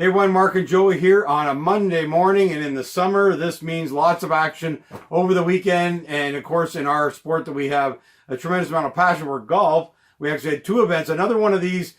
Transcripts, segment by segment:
Hey everyone, Mark and Joey here on a Monday morning, and in the summer, this means lots of action over the weekend. And of course, in our sport that we have a tremendous amount of passion for, golf, we actually had two events. Another one of these,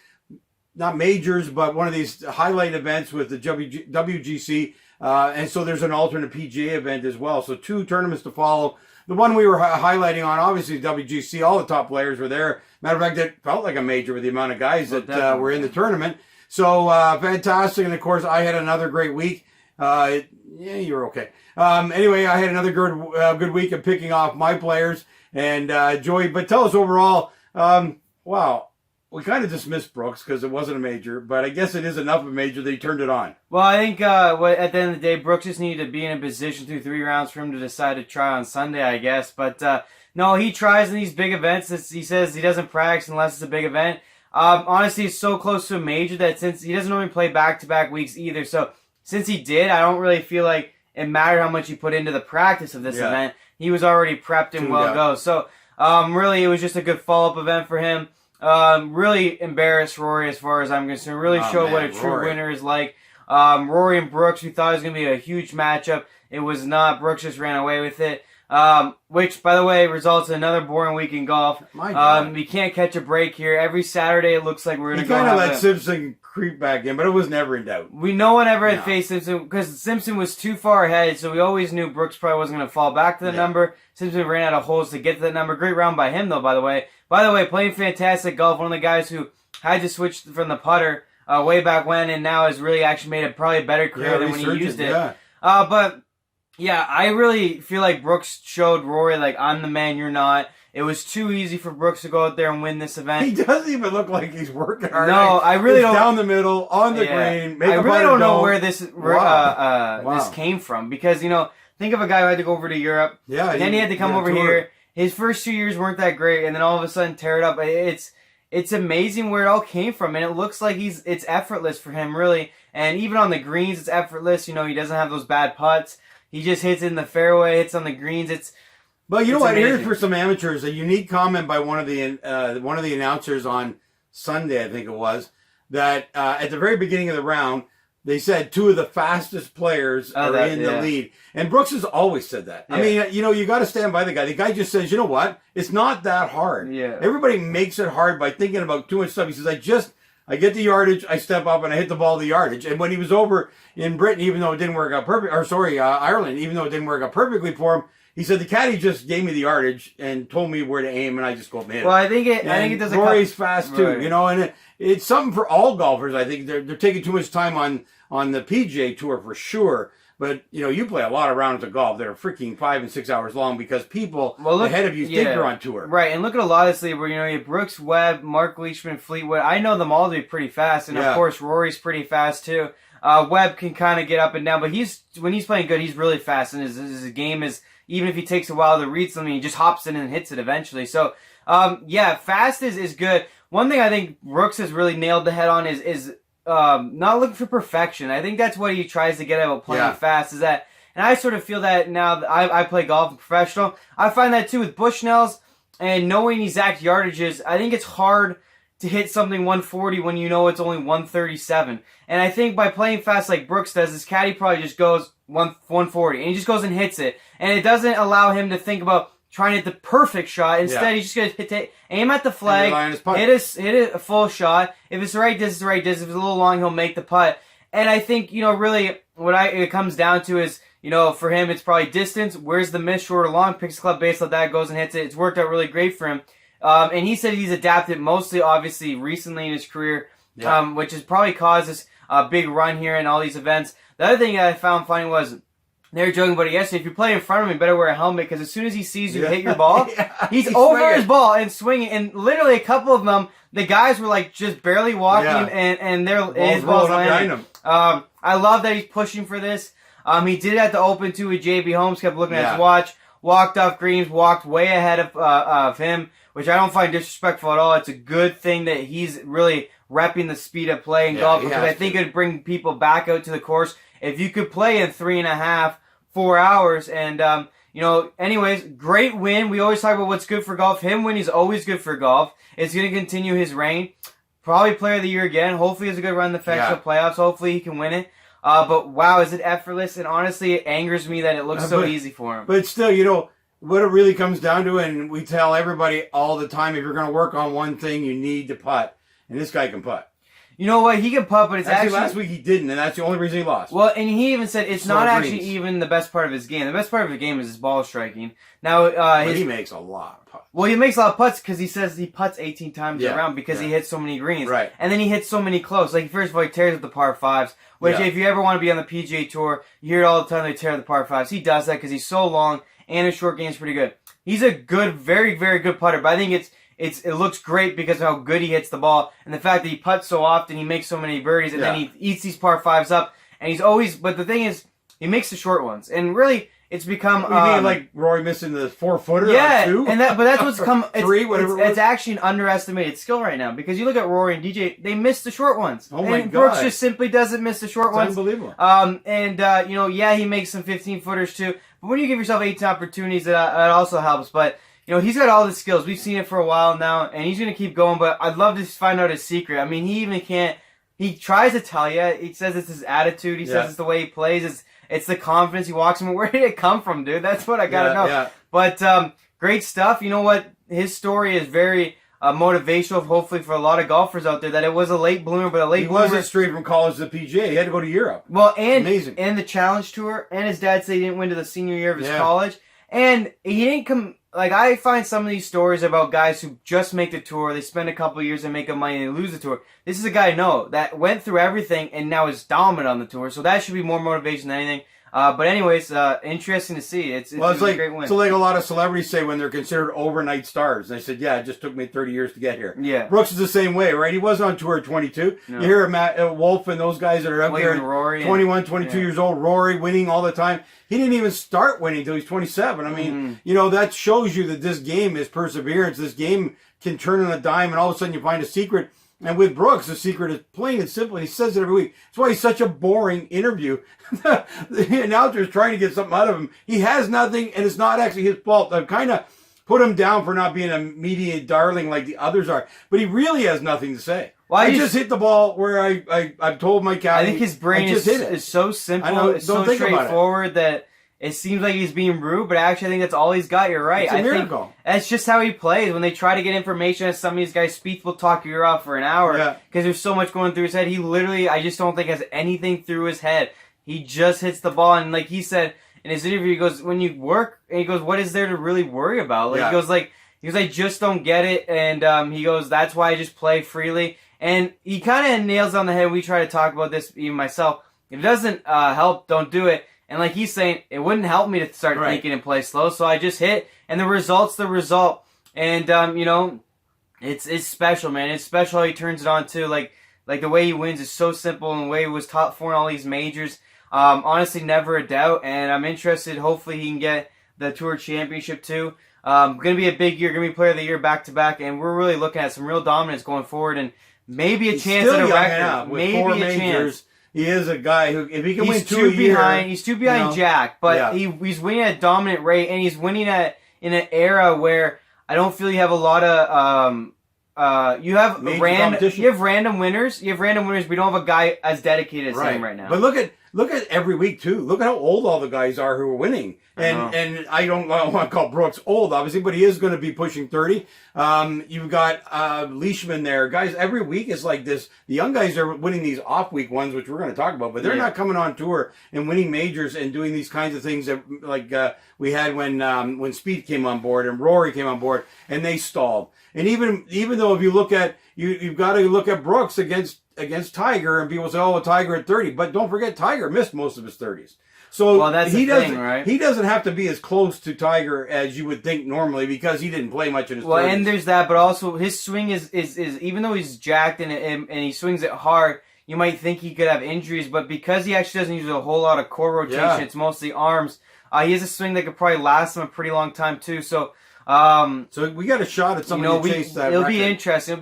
not majors, but one of these highlight events with the WGC. And so there's an alternate PGA event as well. So two tournaments to follow. The one we were highlighting on, obviously, WGC, all the top players were there. Matter of fact, it felt like a major with the amount of guys that were in the tournament. So fantastic, and of course I had another great week. Yeah, you were okay. Anyway, I had another good week of picking off my players and Joey. But tell us overall. Wow, we kind of dismissed Brooks because it wasn't a major, but I guess it is enough of a major that he turned it on. Well, I think at the end of the day, Brooks just needed to be in a position through 3 rounds for him to decide to try on Sunday, I guess. But no, he tries in these big events. He says he doesn't practice unless it's a big event. Honestly, it's so close to a major that since he doesn't normally play back-to-back weeks either, so since he did, I don't really feel like it mattered how much he put into the practice of this event. He was already prepped and well go. So, really, it was just a good follow-up event for him. Really embarrassed Rory as far as I'm concerned. Really showed what a true winner is like. Rory and Brooks, we thought it was going to be a huge matchup. It was not. Brooks just ran away with it. Which, by the way, results in another boring week in golf. We can't catch a break here. Every Saturday, it looks like we're going to go. He kind of let Simpson creep back in, but it was never in doubt. No one ever had faced Simpson because Simpson was too far ahead, so we always knew Brooks probably wasn't going to fall back to the number. Simpson ran out of holes to get to that number. Great round by him, though, by the way. By the way, playing fantastic golf. One of the guys who had to switch from the putter way back when and now has really actually made probably a better career than when he used it. But... yeah, I really feel like Brooks showed Rory, like, I'm the man, you're not. It was too easy for Brooks to go out there and win this event. He doesn't even look like he's working hard. No, I really don't. Down the middle, on the green, I really don't know where this this came from. Because, think of a guy who had to go over to Europe. Yeah. Then he had to come over here. His first 2 years weren't that great, and then all of a sudden tear it up. It's amazing where it all came from, and it looks like it's effortless for him, really. And even on the greens, it's effortless. He doesn't have those bad putts. He just hits in the fairway, hits on the greens. But you know what? Here's for some amateurs a unique comment by one of the announcers on Sunday, I think it was, that at the very beginning of the round they said two of the fastest players are in the lead, and Brooks has always said that. I mean, you got to stand by the guy. The guy just says, you know what? It's not that hard. Yeah. Everybody makes it hard by thinking about too much stuff. He says, I get the yardage, I step up, and I hit the ball the yardage. And when he was over in Britain, even though it didn't work out Ireland, even though it didn't work out perfectly for him, he said the caddy just gave me the yardage and told me where to aim, and I just go up and hit it. Well, I think it does. Rory's fast too, and it's something for all golfers. I think they're taking too much time on the PGA Tour for sure. But, you play a lot of rounds of golf that are freaking 5 and 6 hours long because people ahead of you think they're on tour. Right, and look at a lot of this league where, you have Brooks, Webb, Mark Leishman, Fleetwood. I know them all to be pretty fast, and of course, Rory's pretty fast too. Webb can kind of get up and down, but when he's playing good, he's really fast, and his game is, even if he takes a while to read something, he just hops in and hits it eventually. So, fast is good. One thing I think Brooks has really nailed the head on is not looking for perfection. I think that's what he tries to get at about playing fast, is that, and I sort of feel that now that I play golf and professional. I find that too with Bushnells and knowing exact yardages. I think it's hard to hit something 140 when you know it's only 137. And I think by playing fast like Brooks does, his caddy probably just goes 140 and he just goes and hits it. And it doesn't allow him to think about trying to hit the perfect shot. Instead, he's just going to aim at the flag, hit a full shot. If it's the right distance, the right distance. If it's a little long, he'll make the putt. And I think, really what it comes down to is, for him, it's probably distance. Where's the miss, short or long? Picks club base like that, goes and hits it. It's worked out really great for him. And he said he's adapted mostly, obviously, recently in his career, which has probably caused this big run here in all these events. The other thing that I found funny was, they were joking about it yesterday. If you play in front of him, you better wear a helmet because as soon as he sees you hit your ball, he's over swinging his ball and swinging. And literally a couple of them, the guys were like just barely walking and his ball's landing. I love that he's pushing for this. He did it at the Open too with JB Holmes. Kept looking at his watch, walked off greens, walked way ahead of him, which I don't find disrespectful at all. It's a good thing that he's really repping the speed of play in golf because I think it would bring people back out to the course. If you could play in 3.5, 4 hours, and anyways, great win. We always talk about what's good for golf. Him winning is always good for golf. It's going to continue his reign. Probably player of the year again. Hopefully he has a good run in the FEDEX playoffs. Hopefully he can win it. But wow, is it effortless? And honestly, it angers me that it looks so easy for him. But still, you know, what it really comes down to, and we tell everybody all the time, if you're going to work on one thing, you need to putt. And this guy can putt. You know what? He can putt, but it's actually last week he didn't, and that's the only reason he lost. Well, and he even said it's not actually even the best part of his game. The best part of the game is his ball striking. Now, he makes a lot of putts. Well, he makes a lot of putts because he says he putts 18 times around because he hits so many greens. Right. And then he hits so many close. Like, first of all, he tears up the par 5s, which if you ever want to be on the PGA Tour, you hear it all the time, they tear the par 5s. He does that because he's so long, and his short game is pretty good. He's a good, very, very good putter, but I think it looks great because of how good he hits the ball and the fact that he putts so often, he makes so many birdies, and then he eats these par 5s up, and he's always, but the thing is, he makes the short ones, and really, it's become... You mean like Rory missing the 4-footer on 2? And but that's what's come... 3, whatever it's actually an underestimated skill right now, because you look at Rory and DJ, they miss the short ones. Oh my and God. Brooks just simply doesn't miss the short ones. Unbelievable. You know, he makes some 15-footers too, but when you give yourself 18 opportunities, it also helps, but... You know, he's got all the skills. We've seen it for a while now, and he's going to keep going, but I'd love to find out his secret. I mean, he even can't... He tries to tell you. He says it's his attitude. He says it's the way he plays. It's the confidence he walks in. Where did it come from, dude? That's what I got to know. Yeah. But great stuff. You know what? His story is very motivational, hopefully, for a lot of golfers out there, that it was a late bloomer, but a late bloomer. He wasn't straight from college to the PGA. He had to go to Europe. Well, and amazing. And the Challenge Tour, and his dad said he didn't win to the senior year of his college. And he didn't come... Like, I find some of these stories about guys who just make the tour, they spend a couple of years and make up money and they lose the tour. This is a guy, that went through everything and now is dominant on the tour. So that should be more motivation than anything. But anyways, interesting to see. It's like, a great win. So like a lot of celebrities say when they're considered overnight stars. They said, it just took me 30 years to get here. Yeah. Brooks is the same way, right? He wasn't on tour at 22. No. You hear Matt Wolf and those guys that are out there, Rory 21, 22 years old, Rory winning all the time. He didn't even start winning until he's 27. I mean, you know, that shows you that this game is perseverance. This game can turn on a dime, and all of a sudden you find a secret. And with Brooks, the secret is plain and simple, and he says it every week. That's why he's such a boring interview. The announcer's trying to get something out of him. He has nothing, and it's not actually his fault. I've kind of put him down for not being a media darling like the others are. But he really has nothing to say. Well, I just hit the ball where I've told my caddy. I think his brain is so simple, it's so straightforward that it seems like he's being rude, but actually I think that's all he's got. You're right. It's a miracle. Think that's just how he plays. When they try to get information, as some of these guys speak, will talk your ear off for an hour because there's so much going through his head. He literally, I just don't think has anything through his head. He just hits the ball, and like he said in his interview, he goes, "When you work," and he goes, "What is there to really worry about?" Like he goes, "I just don't get it," and he goes, "That's why I just play freely." And he kind of nails on the head. We try to talk about this, even myself. If it doesn't help, don't do it. And like he's saying, it wouldn't help me to start thinking and play slow, so I just hit, and the result's the result. And you know, it's special, man. It's special how he turns it on too. Like the way he wins is so simple, and the way he was top 4 in all these majors. Honestly, never a doubt. And I'm interested. Hopefully, he can get the Tour Championship too. Going to be a big year. Going to be Player of the Year back to back, and we're really looking at some real dominance going forard, and maybe a chance at a record. Maybe a chance. He is a guy who, if he can win 2 a year... He's too behind Jack, but he's winning at a dominant rate, and he's winning in an era where I don't feel you have a lot of... you have random winners. You have random winners, but you don't have a guy as dedicated as him right now. But look at every week, too. Look at how old all the guys are who are winning. And I don't want to call Brooks old, obviously, but he is going to be pushing 30. You've got Leishman there. Guys, every week is like this. The young guys are winning these off-week ones, which we're going to talk about, but they're not coming on tour and winning majors and doing these kinds of things that, like we had when Spieth came on board and Rory came on board, and they stalled. And even though if you look at, you've got to look at Brooks against Tiger, and people say, oh, Tiger at 30. But don't forget, Tiger missed most of his 30s. So he doesn't have to be as close to Tiger as you would think normally because he didn't play much in his 30s. Well, and there's that, but also his swing is even though he's jacked and he swings it hard, you might think he could have injuries, but because he actually doesn't use a whole lot of core rotation, it's mostly arms. He has a swing that could probably last him a pretty long time too. So we got a shot at somebody to chase that record. It'll be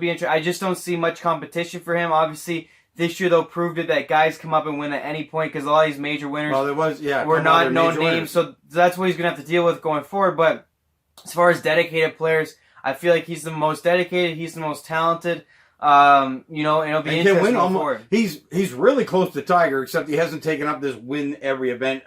interesting. I just don't see much competition for him. Obviously, this year though proved it that guys come up and win at any point because a lot of these major winners were not known names. So that's what he's gonna have to deal with going forward. But as far as dedicated players, I feel like he's the most dedicated. He's the most talented. You know, it'll be And can interesting win going almost. forward. He's really close to Tiger, except he hasn't taken up this win every event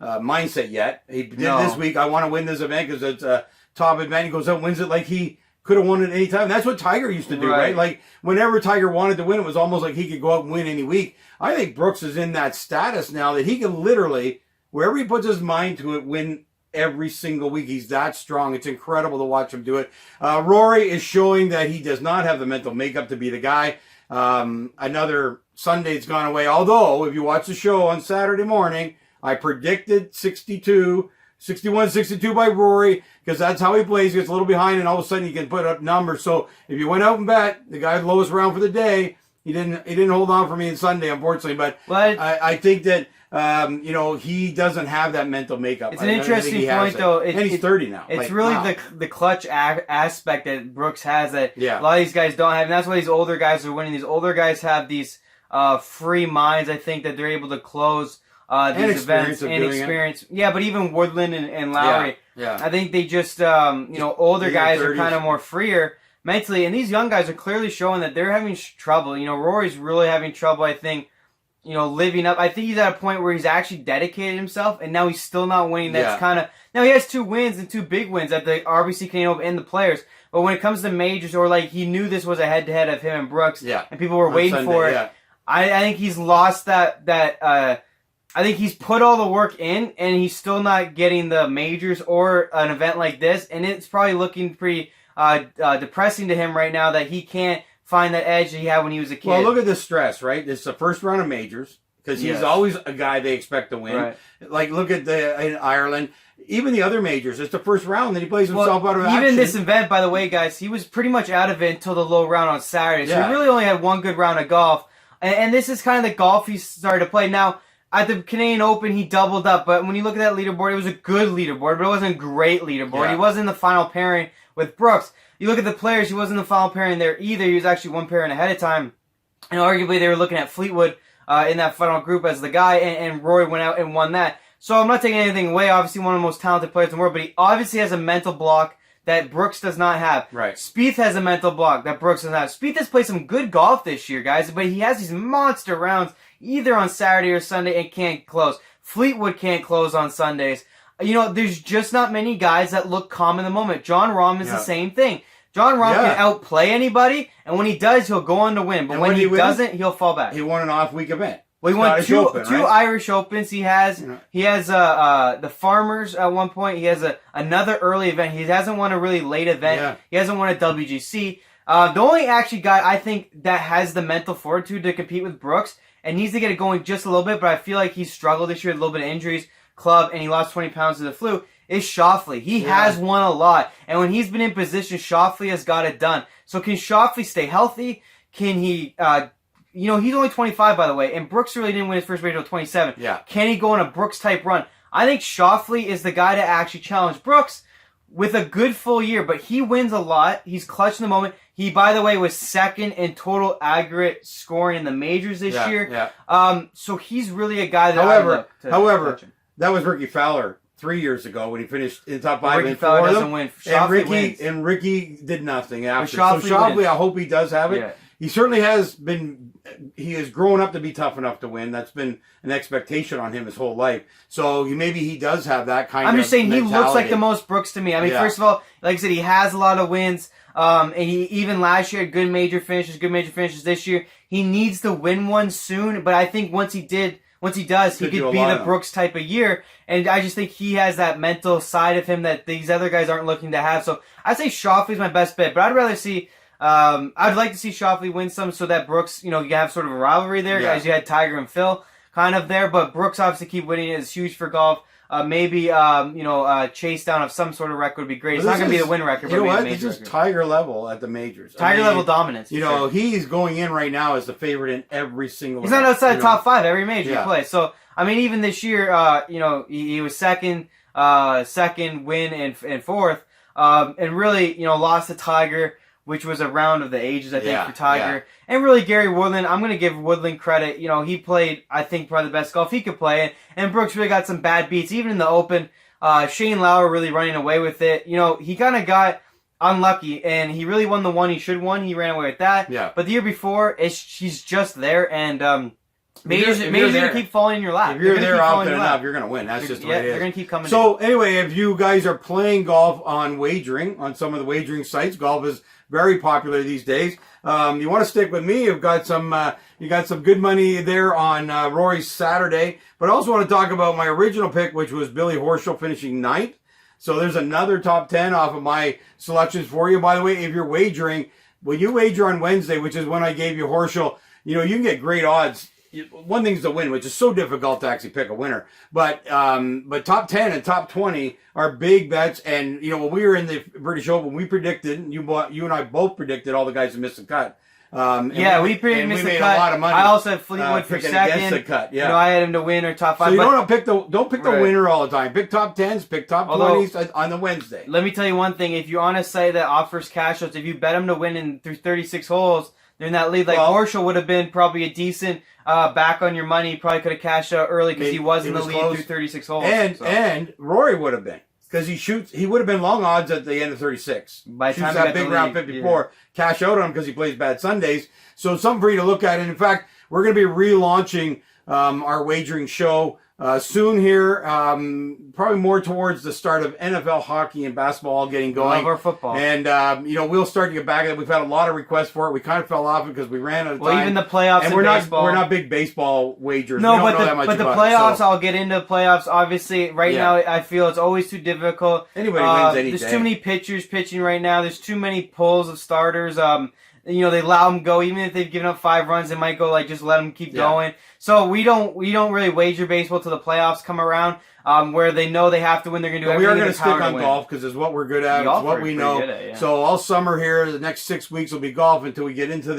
mindset yet. He did this week. I want to win this event because it's a top event. He goes out and wins it like he could have won it any time. That's what Tiger used to do, right? Like whenever Tiger wanted to win, it was almost like he could go out and win any week. I think Brooks is in that status now that he can literally, wherever he puts his mind to it, win every single week. He's that strong. It's incredible to watch him do it. Rory is showing that he does not have the mental makeup to be the guy. Another Sunday's gone away. Although, if you watch the show on Saturday morning, I predicted 61, 62 by Rory, because that's how he plays. He gets a little behind, and all of a sudden he can put up numbers. So if you went out and bet, the guy lowest round for the day, he didn't hold on for me on Sunday, unfortunately. But I think that you know, he doesn't have that mental makeup. It's an interesting point, though. And he's 30 now. It's like, really wow. the clutch aspect that Brooks has that Yeah. a lot of these guys don't have. And that's why these older guys are winning. These older guys have these free minds, I think, that they're able to close these events and experience. Yeah, but even Woodland and Lowry, I think they just, you know, older guys are kind of more freer mentally. And these young guys are clearly showing that they're having trouble. You know, Rory's really having trouble, I think, you know, living up. I think he's at a point where he's actually dedicated himself, and now he's still not winning. That's kind of... Now, he has 2 wins and 2 big wins at the RBC Canadian Open and the Players. But when it comes to majors, or like he knew this was a head-to-head of him and Brooks, and people were waiting for it, I think he's lost that I think he's put all the work in, and he's still not getting the majors or an event like this, and it's probably looking pretty depressing to him right now that he can't find that edge that he had when he was a kid. Well, look at the stress, right? This is the first round of majors, because he's always a guy they expect to win. Right. Like, look at in Ireland, even the other majors, it's the first round that he plays himself out of action. Even this event, by the way, guys, he was pretty much out of it until the low round on Saturday, so he really only had 1 good round of golf, and this is kind of the golf he started to play. Now, at the Canadian Open, he doubled up, but when you look at that leaderboard, it was a good leaderboard, but it wasn't a great leaderboard. He wasn't in the final pairing with Brooks. You look at the Players, he wasn't in the final pairing there either. He was actually 1 pairing ahead of time. And arguably, they were looking at Fleetwood in that final group as the guy, and Rory went out and won that. So I'm not taking anything away. Obviously, one of the most talented players in the world, but he obviously has a mental block that Brooks does not have. Right. Spieth has a mental block that Brooks doesn't have. Spieth has played some good golf this year, guys, but he has these monster rounds either on Saturday or Sunday and can't close. Fleetwood can't close on Sundays. You know, there's just not many guys that look calm in the moment. Jon Rahm is the same thing. Jon Rahm can outplay anybody, and when he does, he'll go on to win. But when he doesn't, he'll fall back. He won an off-week event. Well, he won two Irish Opens. He has the Farmers at one point. He has another early event. He hasn't won a really late event. Yeah. He hasn't won a WGC. The only actually guy I think that has the mental fortitude to compete with Brooks and needs to get it going just a little bit, but I feel like he's struggled this year with a little bit of injuries, club, and he lost 20 pounds to the flu, is Schauffele. He has won a lot, and when he's been in position, Schauffele has got it done. So can Schauffele stay healthy? Can he... you know, he's only 25, by the way, and Brooks really didn't win his first major until 27. Yeah. Can he go on a Brooks-type run? I think Schauffele is the guy to actually challenge Brooks with a good full year, but he wins a lot. He's clutch in the moment. He, by the way, was second in total aggregate scoring in the majors this year. Yeah. So he's really a guy that However, that was Ricky Fowler 3 years ago when he finished in the top 5. Ricky Fowler doesn't win. And Ricky did nothing after. So Schauffele, I hope he does have it. Yeah. He certainly has been, he has grown up to be tough enough to win. That's been an expectation on him his whole life. So maybe he does have that kind of I'm just saying mentality. He looks like the most Brooks to me. I mean, first of all, like I said, he has a lot of wins. And he even last year had good major finishes this year. He needs to win one soon, but I think once he does, he could be the Brooks type of year. And I just think he has that mental side of him that these other guys aren't looking to have. So I'd say Schauffele's my best bet, but I'd rather see... I'd like to see Schauffele win some so that Brooks, you know, you have sort of a rivalry there, as you had Tiger and Phil kind of there, but Brooks obviously keep winning is huge for golf. Maybe, chase down of some sort of record would be great. It's not going to be the win record, but maybe a major record. This is Tiger level at the majors. Tiger level dominance. You know, he's going in right now as the favorite in every single He's not outside the top 5 every major he plays. So, I mean, even this year, he was second win and fourth, and really, lost to Tiger, which was a round of the ages, I think, for Tiger. Yeah. And really, Gary Woodland, I'm going to give Woodland credit. He played, I think, probably the best golf he could play. And Brooks really got some bad beats, even in the Open. Shane Lowry really running away with it. He kind of got unlucky, and he really won the one he should have won. He ran away with that. Yeah. But the year before, he's just there, and majors are going to keep falling in your lap. If you're there often enough, you're going to win. That's just the way it is. They're going to keep coming. So anyway, if you guys are playing golf on wagering, on some of the wagering sites, golf is very popular these days. You want to stick with me? You've got some, you got some good money there on Rory's Saturday. But I also want to talk about my original pick, which was Billy Horschel finishing 9th. So there's another top 10 off of my selections for you. By the way, if you're wagering, when you wager on Wednesday, which is when I gave you Horschel, you know, you can get great odds. One thing's to win, which is so difficult to actually pick a winner. But top 10 and top 20 are big bets. And, you know, when we were in the British Open, we predicted, you and I both predicted all the guys who missed the cut. We pretty missed the cut. A lot of money. I also had Fleetwood for second. The cut. Yeah. You know, I had him to win or top 5. So you don't pick the winner all the time. Pick top 10s, pick top 20s on the Wednesday. Let me tell you one thing. If you're on a site that offers cash outs, if you bet him to win through 36 holes, they're in that lead. Like Horschel would have been probably a decent back on your money. He probably could have cashed out early because he was in the lead through 36 holes. And Rory would have been. Because he would have been long odds at the end of 36. By the time that big round 54, cash out on him because he plays bad Sundays. So something for you to look at. And in fact, we're going to be relaunching our wagering show soon here. Probably more towards the start of NFL hockey and basketball getting going. Love our football. And you know, we'll start to get back at it. We've had a lot of requests for it. We kind of fell off because we ran out of time. Well, even the playoffs and we're not big baseball wagers. No, but the playoffs, I'll get into playoffs. Obviously, right now, I feel it's always too difficult. Anybody wins any day. There's too many pitchers pitching right now. There's too many pulls of starters. You know, they allow them go. Even if they've given up 5 runs, they might go like, just let them keep going. So we don't really wager baseball till the playoffs come around, where they know they have to win. They're going to do everything. We are going to stick on golf because it's what we're good at. It's what we know. So all summer here, the next 6 weeks will be golf until we get into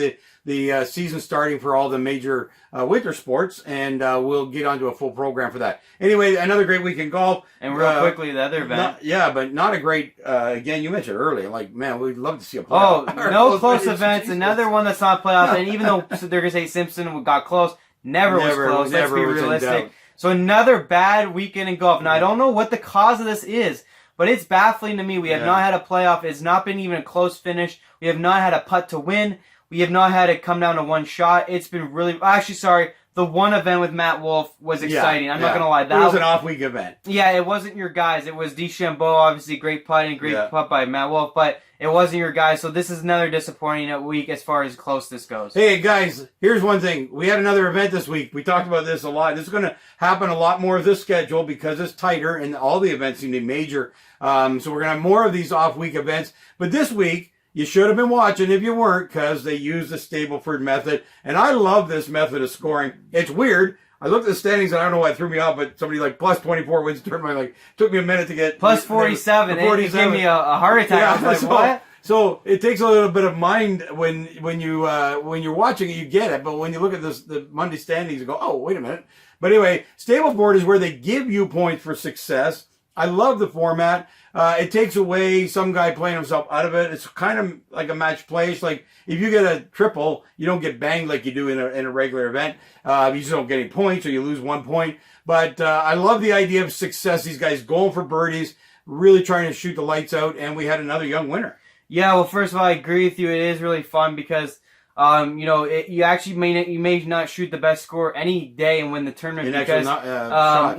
the season starting for all the major winter sports, and we'll get onto a full program for that. Anyway, another great week in golf. And real quickly, the other event. But not a great, again, you mentioned earlier, like, man, we'd love to see a playoff. Oh, no close events. Another one that's not playoff. And even though they're going to say Simpson got close, never was close. Let's be realistic. So another bad weekend in golf. Now, I don't know what the cause of this is, but it's baffling to me. We have not had a playoff. It's not been even a close finish. We have not had a putt to win. We have not had it come down to one shot. It's been really... Actually, sorry. The one event with Matt Wolff was exciting. I'm not going to lie. That was an off-week event. Yeah, it wasn't your guys. It was DeChambeau, obviously, great putt and great putt by Matt Wolff, but it wasn't your guys. So this is another disappointing week as far as close this goes. Hey, guys, here's one thing. We had another event this week. We talked about this a lot. This is going to happen a lot more of this schedule because it's tighter and all the events seem to be major. So we're going to have more of these off-week events. But this week... you should have been watching if you weren't, because they use the Stableford method. And I love this method of scoring. It's weird. I looked at the standings, and I don't know why it threw me off, but somebody like plus 24 wins the tournament. Like, took me a minute to get... Plus 47. It gave me a heart attack. Yeah, I was like, what? So it takes a little bit of mind when you're watching it, you get it. But when you look at the Monday standings, you go, oh, wait a minute. But anyway, Stableford is where they give you points for success. I love the format. It takes away some guy playing himself out of it. It's kind of like a match play. It's like if you get a triple, you don't get banged like you do in a regular event. You just don't get any points or you lose 1 point. But I love the idea of success. These guys going for birdies, really trying to shoot the lights out, and we had another young winner. Yeah, well, first of all, I agree with you. It is really fun because you know, you actually may not shoot the best score any day and win the tournament because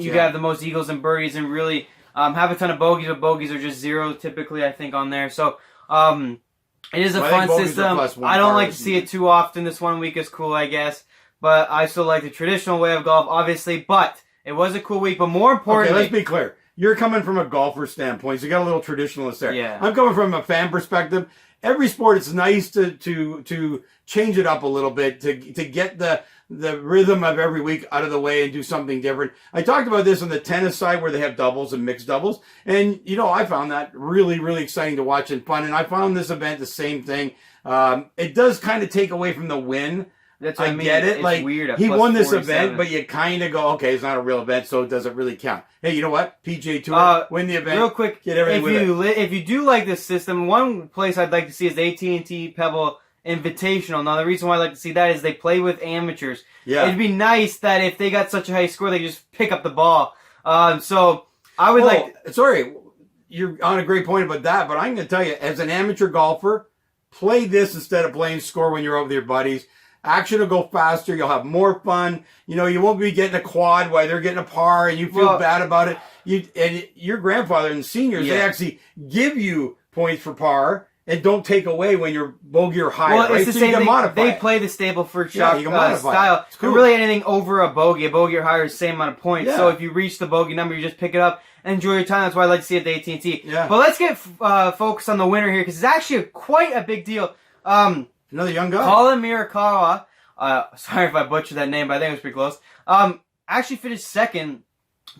you have the most eagles and birdies and really have a ton of bogeys, but bogeys are just 0 typically, I think, on there. So it is a fun system. I don't like to see it too often. This 1 week is cool, I guess, but I still like the traditional way of golf, obviously. But it was a cool week. But more importantly, okay, let's be clear. You're coming from a golfer standpoint, so you got a little traditionalist there. Yeah. I'm coming from a fan perspective. Every sport, it's nice to change it up a little bit, to get the rhythm of every week out of the way and do something different. I talked about this on the tennis side where they have doubles and mixed doubles. And, you know, I found that really, really exciting to watch and fun. And I found this event the same thing. It does kind of take away from the win. That's what I mean. Get it. It's like, weird. He won this event, but you kind of go, okay, it's not a real event, so it doesn't really count. Hey, you know what? PGA Tour, win the event. Real quick, get everything with it. If you do like this system, one place I'd like to see is AT&T Pebble Invitational. Now, the reason why I like to see that is they play with amateurs. Yeah. It'd be nice that if they got such a high score, they just pick up the ball. So I would like... Sorry. you're on a great point about that, but I'm going to tell you, as an amateur golfer, play this instead of playing score when you're out with your buddies. Action will go faster. You'll have more fun. You know, you won't be getting a quad while they're getting a par and you feel bad about it. And your grandfather and seniors, they actually give you points for par and don't take away when you're bogey or higher. Well, it's right? the same thing. They it. play the Stableford shot style. It's cool. But really anything over a bogey or higher is the same amount of points. Yeah. So if you reach the bogey number, you just pick it up and enjoy your time. That's why I like to see it at the AT&T. Yeah. But let's get focused on the winner here because it's actually quite a big deal. Another young guy. Colin Morikawa. Sorry if I butchered that name, but I think it was pretty close. Actually finished second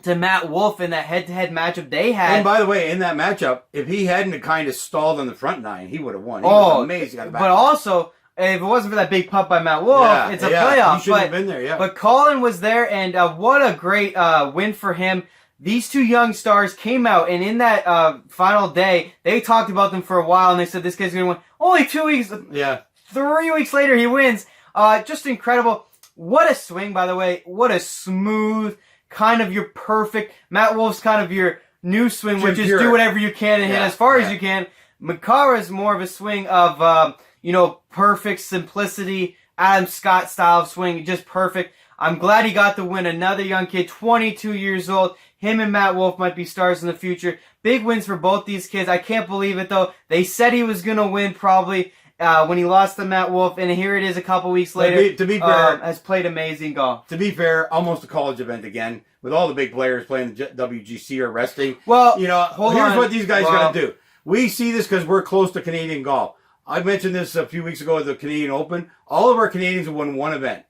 to Matt Wolff in that head-to-head matchup they had. And by the way, in that matchup, if he hadn't kind of stalled on the front nine, he would have won. He was amazing on the back. But also, if it wasn't for that big putt by Matt Wolff, it's a playoff. He should have been there, But Colin was there, and what a great win for him. These two young stars came out, and in that final day, they talked about them for a while, and they said, this guy's going to win. Only 2 weeks. Yeah. 3 weeks later, he wins. Just incredible. What a swing, by the way. What a smooth, kind of your perfect. Matt Wolff's kind of your new swing, which is do whatever you can and hit as far as you can. Morikawa's more of a swing of, perfect simplicity, Adam Scott style of swing, just perfect. I'm glad he got the win. Another young kid, 22 years old. Him and Matt Wolff might be stars in the future. Big wins for both these kids. I can't believe it, though. They said he was going to win probably when he lost to Matt Wolff, and here it is a couple weeks later. To be fair, has played amazing golf. To be fair, almost a college event again, with all the big players playing the WGC or resting. Well, here's what these guys got to do. We see this because we're close to Canadian golf. I mentioned this a few weeks ago at the Canadian Open. All of our Canadians have won one event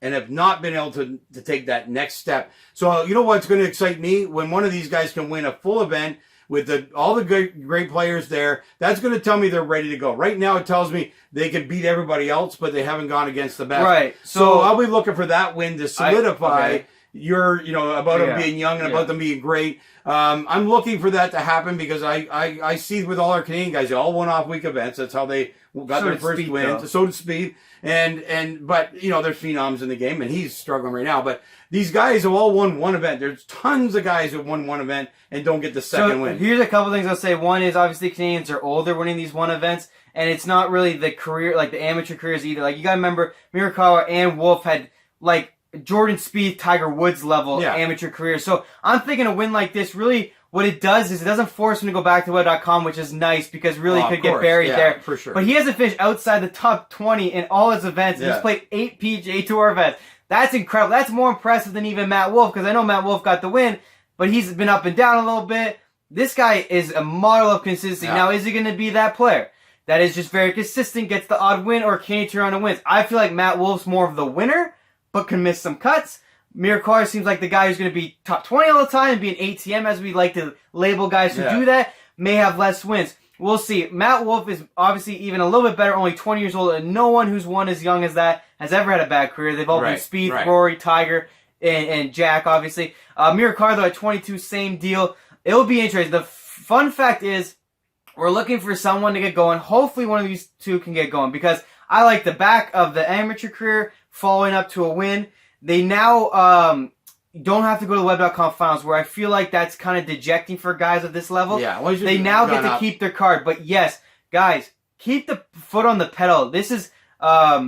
and have not been able to take that next step. So you know what's going to excite me? When one of these guys can win a full event with all the great players there, that's going to tell me they're ready to go. Right now it tells me they can beat everybody else, but they haven't gone against the best. Right. So I'll be looking for that win to solidify about them being young and about them being great. I'm looking for that to happen because I see with all our Canadian guys, they all won off week events. That's how they got their first win. So did Speed. But there's phenoms in the game and he's struggling right now. But these guys have all won one event. There's tons of guys who won one event and don't get the second win. Here's a couple things I'll say. One is obviously Canadians are older winning these one events, and it's not really the career, like the amateur careers either. Like you gotta remember, Morikawa and Wolff had like Jordan Spieth, Tiger Woods level amateur careers. So I'm thinking a win like this really. What it does is it doesn't force him to go back to web.com, which is nice because really could get buried there. For sure. But he hasn't finished outside the top 20 in all his events. And he's played 8 PGA Tour events. That's incredible. That's more impressive than even Matt Wolff because I know Matt Wolff got the win, but he's been up and down a little bit. This guy is a model of consistency. Now, is he going to be that player that is just very consistent, gets the odd win, or can he turn on and wins? I feel like Matt Wolff's more of the winner, but can miss some cuts. Morikawa seems like the guy who's going to be top 20 all the time and be an ATM, as we like to label guys who do that, may have less wins. We'll see. Matt Wolff is obviously even a little bit better, only 20 years old, and no one who's won as young as that has ever had a bad career. They've all been Spieth, Rory, Tiger, and Jack, obviously. Morikawa, though, at 22, same deal. It'll be interesting. The fun fact is we're looking for someone to get going. Hopefully one of these two can get going because I like the back of the amateur career following up to a win. They now don't have to go to the web.com finals, where I feel like that's kind of dejecting for guys at this level. Yeah, they now get to keep their card. But yes, guys, keep the foot on the pedal. This is not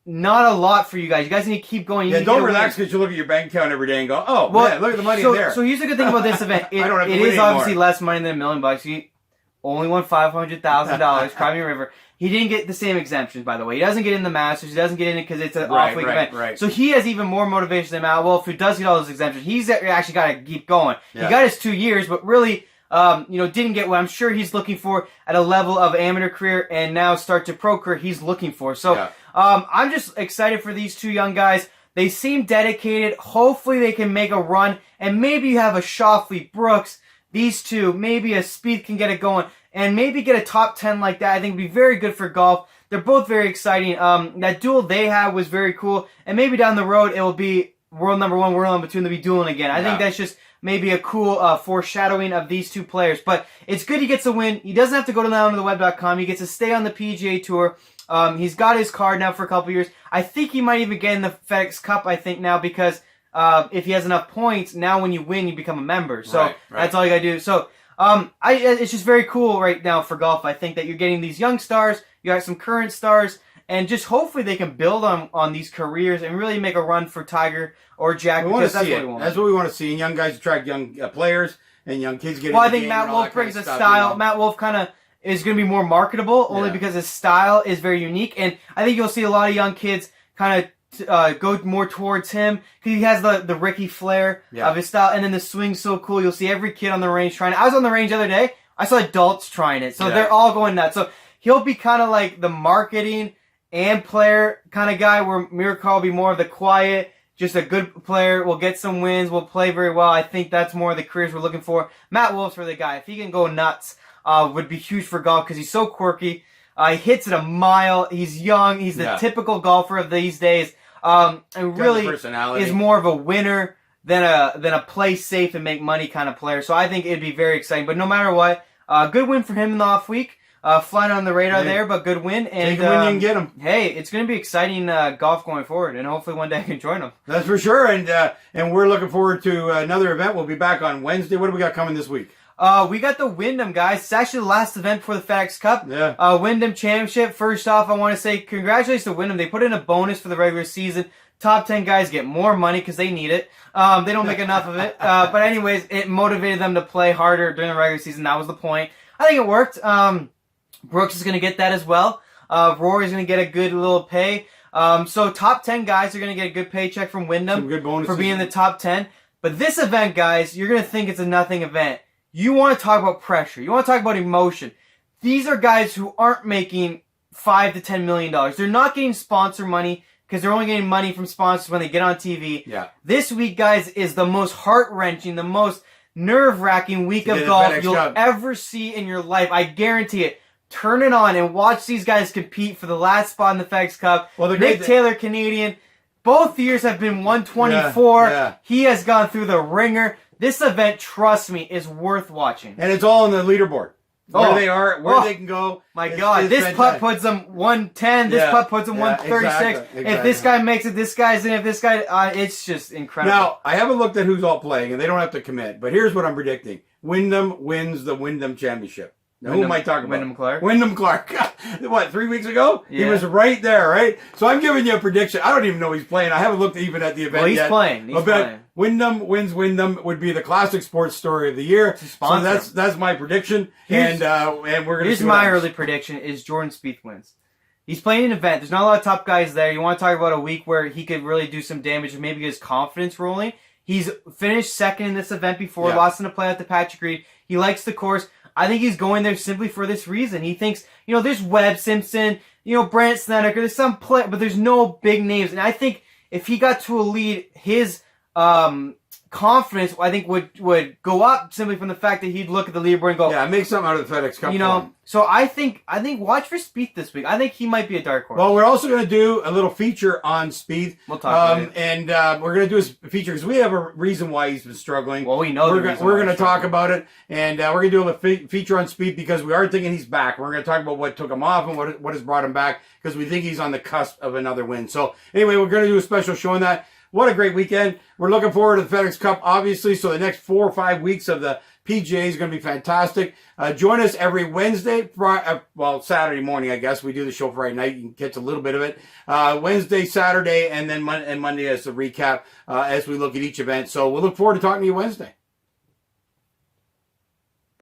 a lot for you guys. You guys need to keep going. Don't relax because you look at your bank account every day and go, man, look at the money in there. So here's the good thing about this event. It is obviously less money than $1 million. He only won $500,000, Crimea River. He didn't get the same exemptions, by the way. He doesn't get in the Masters. He doesn't get in it because it's an off-week event. Right. So he has even more motivation than Matt Wolff, who does get all those exemptions. He's actually got to keep going. Yeah. He got his 2 years, but really, didn't get what I'm sure he's looking for at a level of amateur career and now start to pro career he's looking for. So I'm just excited for these two young guys. They seem dedicated. Hopefully they can make a run, and maybe you have a Schauffele, Brooks, these two, maybe a Spieth can get it going. And maybe get a top 10 like that. I think would be very good for golf. They're both very exciting. That duel they had was very cool. And maybe down the road it will be world number 1, world number 2, and they'll be dueling again. I think that's just maybe a cool foreshadowing of these two players. But it's good he gets a win. He doesn't have to go down to the web.com. He gets to stay on the PGA Tour. He's got his card now for a couple years. I think he might even get in the FedEx Cup, I think, now because if he has enough points, now when you win, you become a member. So that's all you got to do. So It's just very cool right now for golf. I think that you're getting these young stars, you got some current stars, and just hopefully they can build on these careers and really make a run for Tiger or Jack. We want to that's see what it. we want. That's what we want to see. And young guys attract young players, and young kids get. Well, into I think the game Matt and all Wolf that kind brings of a stuff, style. you know? Matt Wolf kind of is going to be more marketable only because his style is very unique, and I think you'll see a lot of young kids kind of go more towards him because he has the Ricky flair of his style, and then the swing's so cool. You'll see every kid on the range trying it. I was on the range the other day. I saw adults trying it, so they're all going nuts. So he'll be kind of like the marketing and player kind of guy, where Miracle will be more of the quiet, just a good player. Will get some wins. Will play very well. I think that's more of the careers we're looking for. Matt Wolf's really the guy. If he can go nuts, would be huge for golf because he's so quirky. He hits it a mile. He's young. He's the typical golfer of these days. And really is more of a winner than a play safe and make money kind of player. So I think it'd be very exciting. But no matter what, good win for him in the off week. Flying on the radar there, but good win. And take him when you can get him. Hey, it's going to be exciting golf going forward, and hopefully one day I can join them. That's for sure. And we're looking forward to another event. We'll be back on Wednesday. What do we got coming this week? We got the Wyndham, guys. It's actually the last event for the FedEx Cup. Yeah. Wyndham Championship. First off, I want to say congratulations to Wyndham. They put in a bonus for the regular season. Top 10 guys get more money because they need it. They don't make enough of it. But anyways, it motivated them to play harder during the regular season. That was the point. I think it worked. Brooks is going to get that as well. Rory's going to get a good little pay. So top 10 guys are going to get a good paycheck from Wyndham Some good bonuses for being in the top 10. But this event, guys, you're going to think it's a nothing event. You want to talk about pressure. You want to talk about emotion. These are guys who aren't making $5 to $10 million. They're not getting sponsor money because they're only getting money from sponsors when they get on TV. Yeah. This week, guys, is the most heart-wrenching, the most nerve-wracking week of golf you'll ever see in your life. I guarantee it. Turn it on and watch these guys compete for the last spot in the FedEx Cup. Well, Nick Taylor, Canadian. Both years have been 124. Yeah. He has gone through the ringer. This event, trust me, is worth watching. And it's all on the leaderboard. Where they are, where they can go. My God, this putt puts them 110. This putt puts them 136. Exactly. If this guy makes it, this guy's in. If this guy, it's just incredible. Now, I haven't looked at who's all playing, and they don't have to commit. But here's what I'm predicting. Wyndham wins the Wyndham Championship. Now, who am I talking about? Wyndham Clark. Wyndham Clark. What, 3 weeks ago? Yeah. He was right there, right? So I'm giving you a prediction. I don't even know he's playing. I haven't looked even at the event yet. Well, he's playing. He's playing. Wyndham wins Wyndham would be the classic sports story of the year. So that's my prediction. And we're going to Here's my early prediction is Jordan Spieth wins. He's playing an event. There's not a lot of top guys there. You want to talk about a week where he could really do some damage and maybe get his confidence rolling. He's finished second in this event before, lost in a playoff to Patrick Reed. He likes the course. I think he's going there simply for this reason. He thinks, there's Webb Simpson, Brandt Snedeker, there's some play, but there's no big names. And I think if he got to a lead, his confidence, I think, would go up simply from the fact that he'd look at the leaderboard and go, make something out of the FedEx Cup. So I think watch for Spieth this week. I think he might be a dark horse. Well, we're also going to do a little feature on Spieth. We'll talk about it. And we're going to do a feature because we have a reason why he's been struggling. Well, we know we're going to talk about it, and we're going to do a feature on Spieth because we are thinking he's back. We're going to talk about what took him off and what has brought him back because we think he's on the cusp of another win. So anyway, we're going to do a special show on that. What a great weekend. We're looking forward to the FedEx Cup, obviously. So the next 4 or 5 weeks of the PGA is going to be fantastic. Join us every Wednesday, Saturday morning, I guess. We do the show Friday night. You can catch a little bit of it. Wednesday, Saturday, and then Monday as the recap as we look at each event. So we'll look forward to talking to you Wednesday.